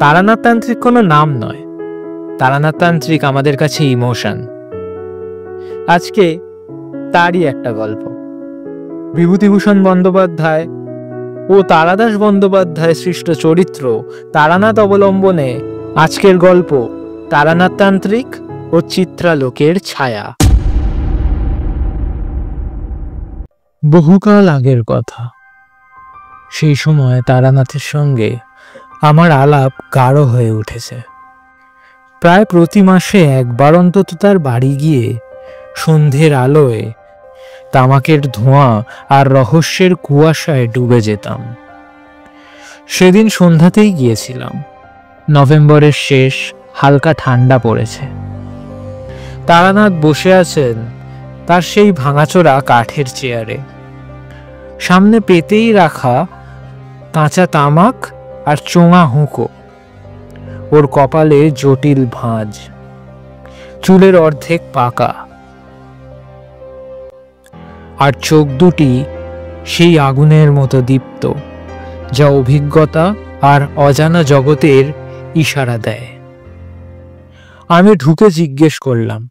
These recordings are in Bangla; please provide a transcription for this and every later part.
তারানাথ তান্ত্রিক কোনো নাম নয়, তারানাথ তান্ত্রিক আমাদের কাছে ইমোশন। আজকে তারই একটা গল্প। বিভূতিভূষণ বন্দ্যোপাধ্যায় ও তারাদাস বন্দ্যোপাধ্যায় সৃষ্ট চরিত্র তারানাথ অবলম্বনে আজকের গল্প তারানাথ তান্ত্রিক ও চিত্রালোকের ছায়া। বহুকাল আগের কথা। সেই সময় তারানাথের সঙ্গে আমার আলাপ গাঢ় হয়ে উঠেছে। প্রায় প্রতি মাসে একবার অন্তত তার বাড়ি গিয়ে সন্ধ্যের আলোয় তামাকের ধোঁয়া আর রহস্যের কুয়াশায় ডুবে যেতাম। সেদিন সন্ধ্যাতেই গিয়েছিলাম। নভেম্বরের শেষ, হালকা ঠান্ডা পড়েছে। তারানাথ বসে আছেন তার সেই ভাঙাচোরা কাঠের চেয়ারে, সামনে পেতেই রাখা কাঁচা তামাক আর চোঙা হুঁকো। ওর কপালে জটিল ভাঁজ, চুলের অর্ধেক পাকা, আর চোখ দুটি সেই আগুনের মতো দীপ্ত যা অভিজ্ঞতা আর অজানা জগতের ইশারা দেয়। আমি ঢুকে জিজ্ঞেস করলাম,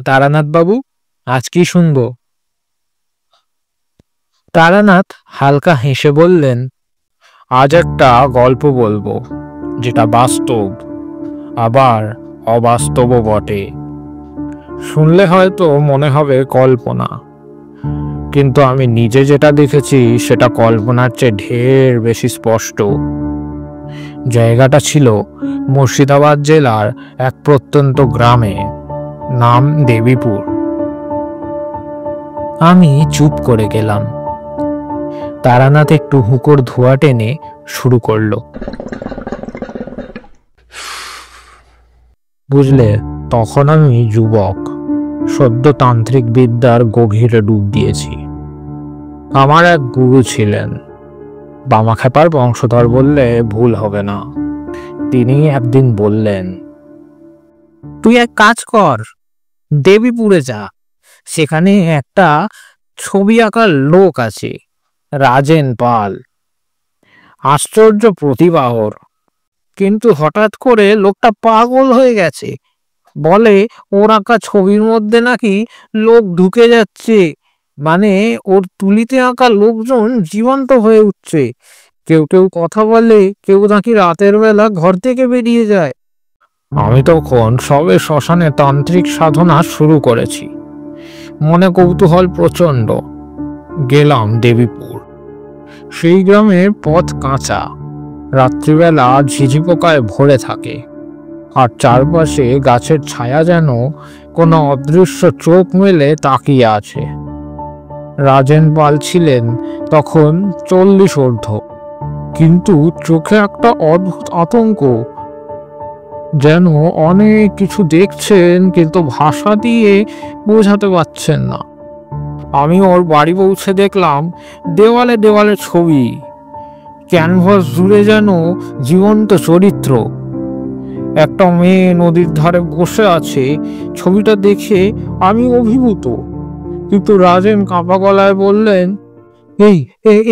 তারানাথ বাবু, আজ কি শুনবো? তারানাথ হালকা হেসে বললেন, আজ একটা গল্প বলবো, যেটা বাস্তব আবার অবাস্তবও বটে। শুনলে হয়তো মনে হবে কল্পনা, কিন্তু আমি নিজে যেটা দেখেছি সেটা কল্পনার চেয়ে ঢের বেশি স্পষ্ট। জায়গাটা ছিল মুর্শিদাবাদ জেলার এক প্রত্যন্ত গ্রামে, নাম দেবীপুর। আমি চুপ করে গেলাম। তারানাথ একটু হুঁকোর ধোঁয়া টেনে শুরু করলো। বুঝলে, তখন আমি যুবক, সদ্য তান্ত্রিক বিদ্যার গভীরে ডুব দিয়েছি। আমার এক গুরু ছিলেন, বামাখ্যাপার বংশধর বললে ভুল হবে না। তিনি একদিন বললেন, তুই এক কাজ কর, দেবীপুরে যা। সেখানে একটা ছবি আঁকার লোক আছে, রাজেন পাল। আশ্চর্য প্রতিভা ওর, কিন্তু হঠাৎ করে লোকটা পাগল হয়ে গেছে। বলে ওর আঁকা ছবির মধ্যে নাকি লোক ঢুকে যাচ্ছে, মানে ওর তুলিতে আঁকা লোকজন জীবন্ত হয়ে উঠছে। কেউ কেউ কথা বলে, কেউ নাকি রাতের বেলা ঘর থেকে বেরিয়ে যায়। আমি তখন সবে শ্মশানে তান্ত্রিক সাধনা শুরু করেছি, মনে কৌতূহল প্রচন্ড। গেলাম দেবীপুর। সেই গ্রামের পথ কাঁচা, রাত্রিবেলা ঝিঝি পোকায় ভরে থাকে, আর চারপাশে গাছের ছায়া যেন কোনো অদৃশ্য চোখ মেলে তাকিয়ে আছে। রাজেন পাল ছিলেন তখন 40 ঊর্ধ্ব, কিন্তু চোখে একটা অদ্ভুত আতঙ্ক, যেন অনেক কিছু দেখছেন কিন্তু ভাষা দিয়ে বোঝাতে পারছেন না। আমি ওর বাড়ি পৌঁছে দেখলাম দেওয়ালে দেওয়ালে ছবি, ক্যানভাস জুড়ে যেন জীবন্ত চরিত্র। একটা মেয়ে নদীর ধারে বসে আছে। ছবিটা দেখে আমি অভিভূত, কিন্তু রাজেন কাঁপা গলায় বললেন,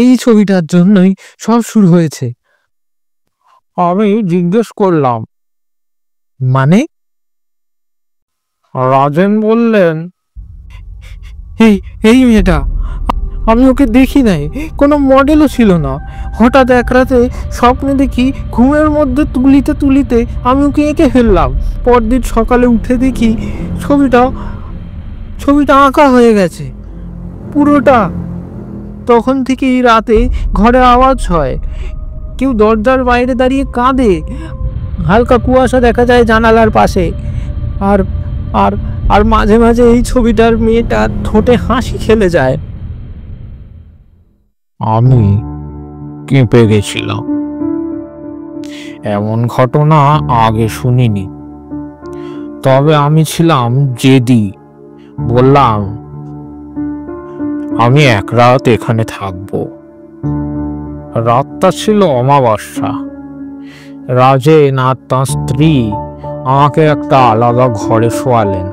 এই ছবিটার জন্যই সব শুরু হয়েছে। আমি জিজ্ঞেস করলাম, মানে? রাজেন বললেন, এই মেয়েটা, আমি ওকে দেখি নাই, কোনো মডেলও ছিল না। হঠাৎ এক রাতে স্বপ্নে দেখি ঘুমের মধ্যে তুলিতে তুলিতে আমি ওকে এঁকে ফেললাম। পরদিন সকালে উঠে দেখি ছবিটা আঁকা হয়ে গেছে পুরোটা। তখন থেকেই রাতে ঘরে আওয়াজ হয়, কেউ দরজার বাইরে দাঁড়িয়ে কাঁদে, হালকা কুয়াশা দেখা যায় জানালার পাশে, আর আর আর মাঝে মাঝে এই ছবিটার মেয়েটা ঠোঁটে হাসি খেলে যায়। আমি কেঁপে গেছিলাম। এমন ঘটনা আগে শুনিনি। তবে আমি ছিলাম জেদি। বললাম, আমি এক রাত এখানে থাকবো। রাতটা ছিল অমাবস্যা। রাজেন আর তাঁর স্ত্রী আমাকে একটা আলাদা ঘরে শোয়ালেন।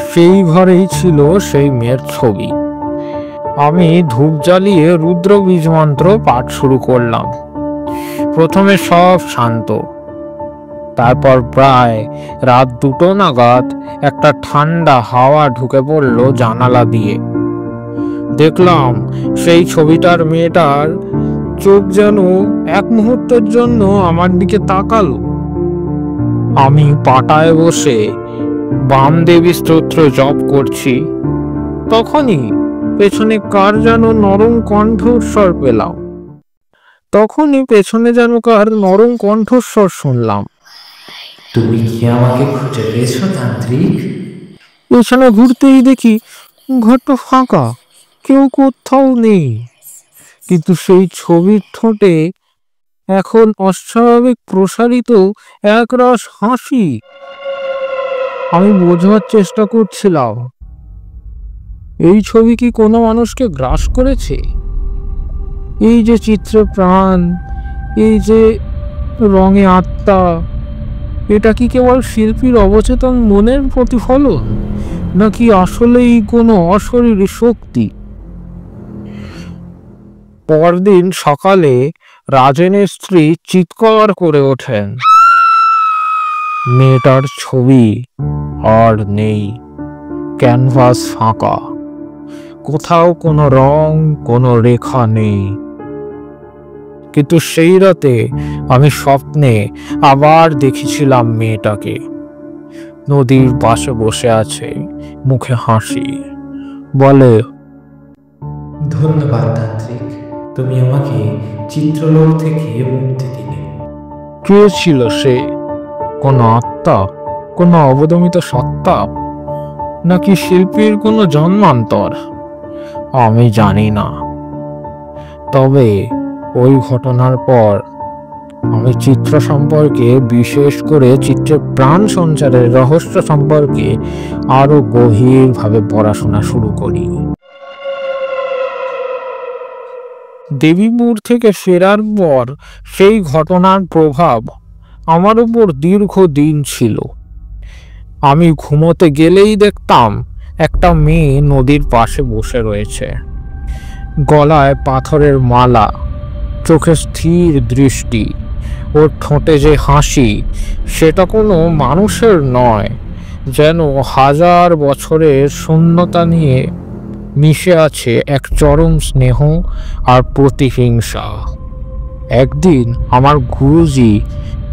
সেই ঘরেই ছিল সেই মেয়ের ছবি। আমি ধূপ জ্বালিয়ে রুদ্র বীজ মন্ত্র পাঠ শুরু করলাম। প্রথমে সব শান্ত, তারপর প্রায় রাত 2টো নাগাদ একটা ঠান্ডা হাওয়া ঢুকে পড়ল জানালা দিয়ে। দেখলাম সেই ছবিটার মেয়েটার চোখ যেন এক মুহূর্তের জন্য আমার দিকে তাকালো। আমি পাটায় বসে বামদেবী স্তোত্র জপ করছি, তখনই পেছনে কার যেন নরম কণ্ঠস্বর পেলাম। শুনলাম, তুমি কি আমাকে খুঁজে পেয়েছো তান্ত্রিক? পেছনে ঘুরতেই দেখি ঘরটা ফাঁকা, কেউ কোথাও নেই। কিন্তু সেই ছবির ঠোঁটে এখন অস্বাভাবিক প্রসারিত একরাশ হাসি। আমি বোঝার চেষ্টা করছিলাম, এই ছবি কি কোনো মানুষকে গ্রাস করেছে? এই যে চিত্রে প্রাণ, এই যে রঙে আত্মা, এটা কি কেবল শিল্পীর অবচেতন মনের প্রতিফলন, নাকি আসলেই কোনো অশরীরী শক্তি? পরদিন সকালে রাজেনের স্ত্রী চিৎকার করে ওঠেন, মেয়েটার ছবি আর নেই, ক্যানভাস ফাঁকা, কোথাও কোনো রং, কোনো রেখা নেই। কিন্তু সেই রাতে আমি স্বপ্নে আবার দেখেছিলাম মেয়েটাকে নদীর পাশে বসে আছে, মুখে হাসি, বলে, ধন্যবাদ তান্ত্রিক, তুমি আমাকে চিত্রলোক থেকে মুক্তি দিলে। কে ছিল সে? কোনো আত্মা, কোনো অবদমিত সত্তা, নাকি শিল্পীর কোনো জন্মান্তর? আমি জানি না। তবে ওই ঘটনার পর আমি চিত্র সম্পর্কে, বিশেষ করে চিত্রের প্রাণ সঞ্চারের রহস্য সম্পর্কে আরো গভীরভাবে পড়াশোনা শুরু করি। দেবীপুর থেকে ফেরার পর সেই ঘটনার প্রভাব আমার উপর দীর্ঘদিন ছিল। আমি ঘুমোতে গেলেই দেখতাম একটা মেয়ে নদীর পাশে বসে রয়েছে, গলায় পাথরের মালা, চোখে স্থির দৃষ্টি, ওর ঠোঁটে যে হাসি, সেটা কোনো মানুষের নয়, যেন হাজার বছরের শূন্যতা নিয়ে মিশে আছে এক চরম স্নেহ আর প্রতিহিংসা। একদিন আমার গুরুজি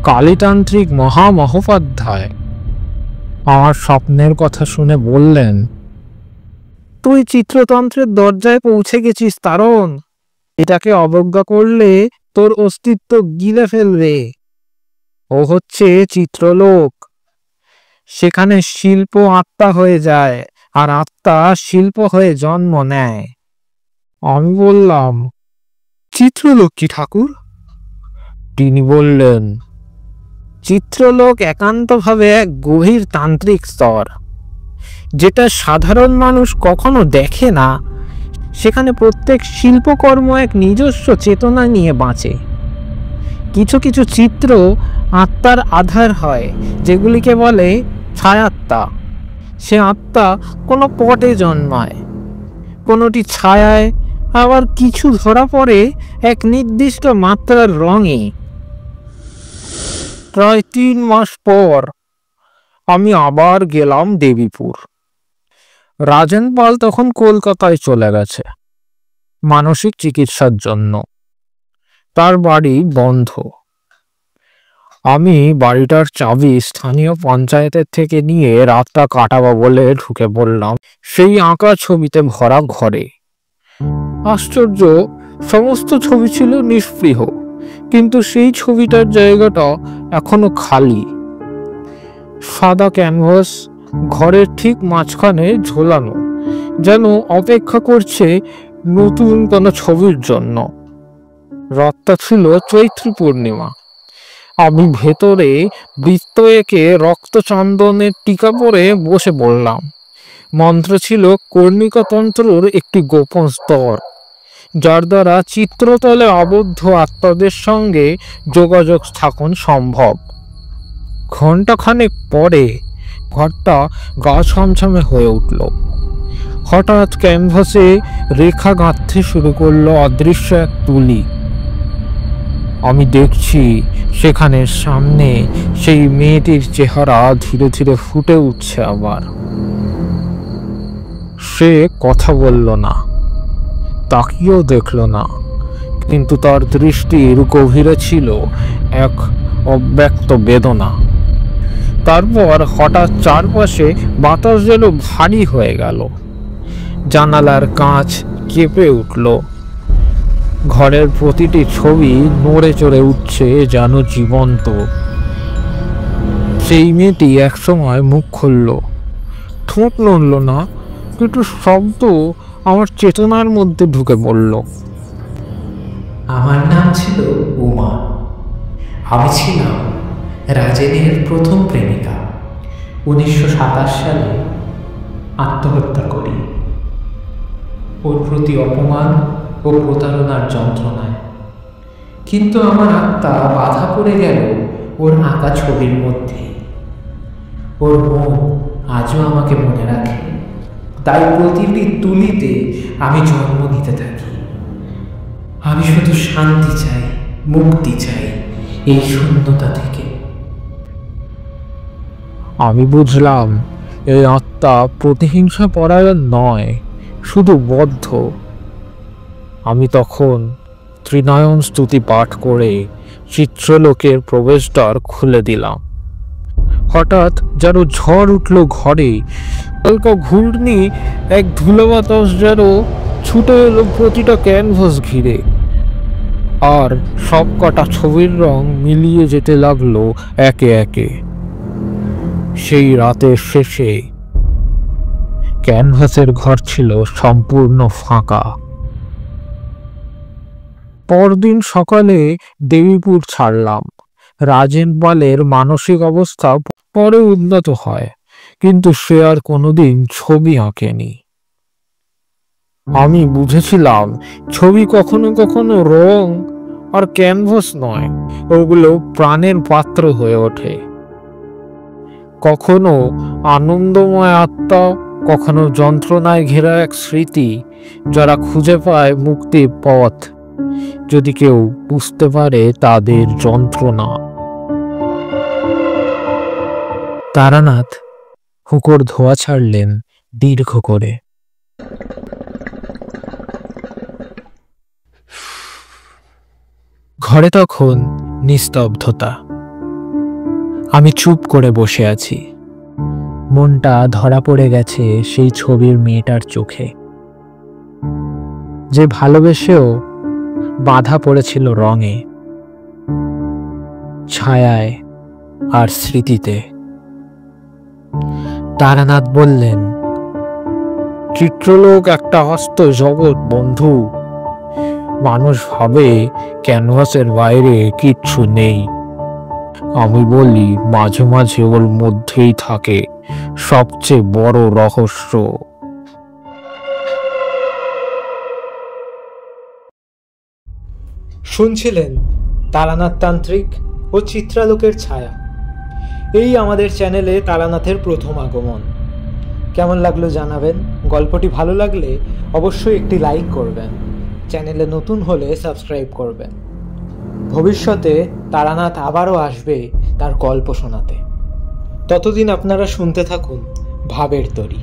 কালীতান্ত্রিক মহামহোপাধ্যায় আমার স্বপ্নের কথা শুনে বললেন, তুই চিত্রতন্ত্রের দরজায় পৌঁছে গেছিস তারণ, এটাকে অবজ্ঞা করলে তোর অস্তিত্ব গিলে ফেলবে। ও হচ্ছে চিত্রলোক, সেখানে শিল্প আত্মা হয়ে যায় আর আত্মা শিল্প হয়ে জন্ম নেয়। আমি বললাম, চিত্রলোক কি ঠাকুর? তিনি বললেন, চিত্রলোক একান্তভাবে এক গভীর তান্ত্রিক স্তর, যেটা সাধারণ মানুষ কখনো দেখে না। সেখানে প্রত্যেক শিল্পকর্ম এক নিজস্ব চেতনা নিয়ে বাঁচে। কিছু কিছু চিত্র আত্মার আধার হয়, যেগুলিকে বলে ছায়াত্মা। সে আত্মা কোনো পটে জন্মায়, কোনোটি ছায়ায়, আবার কিছু ধরা পড়ে এক নির্দিষ্ট মাত্রার রঙে। প্রায় 3 মাস পর আমি আবার গেলাম দেবীপুর। রাজেন পাল তখন কলকাতায় চলে গেছে মানসিক চিকিৎসার জন্য, তার বাড়ি বন্ধ। আমি বাড়িটার চাবি স্থানীয় পঞ্চায়েতের থেকে নিয়ে রাতটা কাটাবো বলে ঢুকে পড়লাম সেই আঁকা ছবিতে ভরা ঘরে। আশ্চর্য, সমস্ত ছবি ছিল নিষ্পৃহ, কিন্তু সেই ছবিটার জায়গাটা এখনো খালি। সাদা ক্যানভাস ঘরের ঠিক মাঝখানে ঝোলানো, যেন অপেক্ষা করছে নতুন কোনো ছবির জন্য। রাতটা ছিল চৈত্রী পূর্ণিমা। আমি ভেতরে বৃত্ত এঁকে রক্তচন্দনের টিকা পরে বসে পড়লাম। মন্ত্র ছিল কর্ণিকাতন্ত্রর একটি গোপন স্তর, যার দ্বারা চিত্রতলে আবদ্ধ আত্মাদের সঙ্গে যোগাযোগ স্থাপন সম্ভব। ঘণ্টাখানেক পরে ঘরটা গা ছমছমে হয়ে উঠল। হঠাৎ ক্যানভাসে রেখা গাঁথতে শুরু করলো অদৃশ্য এক তুলি। আমি দেখছি সেখানে সামনে সেই মেয়েটির চেহারা ধীরে ধীরে ফুটে উঠছে আবার। সে কথা বলল না, তাকিয়েও দেখল না, কিন্তু তার দৃষ্টির গভীরে ছিল এক অব্যক্ত বেদনা। তারপর হঠাৎ চারপাশে বাতাস যেন ভারী হয়ে গেল, জানালার কাঁচ কেঁপে উঠল, ঘরের প্রতিটি ছবি নড়ে চড়ে উঠছে যেন জীবন্ত। সেই মেয়েটি একসময় মুখ খুলল, ঠোঁট নড়ল না, কিন্তু শব্দ আমার চেতনার মধ্যে ঢুকে পড়ল। আমার নাম ছিল উমা। আমি ছিলাম রাজেনের প্রথম প্রেমিকা। 1927 সালে আত্মহত্যা করি, ওর প্রতি অপমান ও প্রতারণার যন্ত্রণায়। কিন্তু আমার আত্মা বাধা পড়ে গেল ওর আঁকা ছবির মধ্যে। ওর মন আজও আমাকে মনে রাখে, তাই প্রতিটি তুলিতে আমি জন্ম নিতে থাকি। আমি শুধু শান্তি চাই, মুক্তি চাই এই শূন্যতা থেকে। আমি বুঝলাম এই আত্মা প্রতিহিংসা পরায়ণ নয়, শুধু বদ্ধ। আমি তখন ত্রিনয়ন স্তুতি পাঠ করে চিত্রলোকের প্রবেশদ্বার খুলে দিলাম। হঠাৎ যেন ঝড় উঠল ঘরে, হালকা ঘূর্ণি, এক ধুলো বাতাস যেন ছুটে এলো প্রতিটা ক্যানভাস ঘিরে, আর সব কটা ছবির রং মিলিয়ে যেতে লাগলো একে একে। সেই রাতের শেষে ক্যানভাসের ঘর ছিল সম্পূর্ণ ফাঁকা। পরদিন সকালে দেবীপুর ছাড়লাম। রাজেন পালের মানসিক অবস্থা পরে উন্নত হয়, কিন্তু সে আর কোনোদিন ছবি আঁকেনি। আমি বুঝেছিলাম ছবি কখনো কখনো রং আর ক্যানভাস নয়, ওগুলো প্রাণের পাত্র হয়ে ওঠে। কখনো আনন্দময় আত্মা, কখনো যন্ত্রণায় ঘেরা এক স্মৃতি, যারা খুঁজে পায় মুক্তির পথ, যদি কেউ বুঝতে পারে তাদের যন্ত্রণা। তারানাথ হুঁকোর ধোঁয়া ছাড়লেন দীর্ঘ করে। ঘরে তখন নিস্তব্ধতা। আমি চুপ করে বসে আছি। মনটা ধরা পড়ে গেছে সেই ছবির মেয়েটার চোখে, যে ভালোবেসেও বাধা পড়েছিল রঙে, ছায়ায় আর স্মৃতিতে। তারানাথ বললেন, চিত্রলোক একটা হস্ত জগৎ বন্ধু। মানুষ ভাবে ক্যানভাসের বাইরে কিচ্ছু নেই। আমি বলি, মাঝে মাঝে ওর মধ্যেই থাকে সবচেয়ে বড় রহস্য। শুনছিলেন তারানাথ তান্ত্রিক ও চিত্রালোকের ছায়া। এই আমাদের চ্যানেলে তারানাথের প্রথম আগমন। কেমন লাগলো জানাবেন। গল্পটি ভালো লাগলে অবশ্যই একটি লাইক করবেন, চ্যানেলে নতুন হলে সাবস্ক্রাইব করবেন। ভবিষ্যতে তারানাথ আবারও আসবে তার গল্প শোনাতে। ততদিন আপনারা শুনতে থাকুন ভাবের তরী।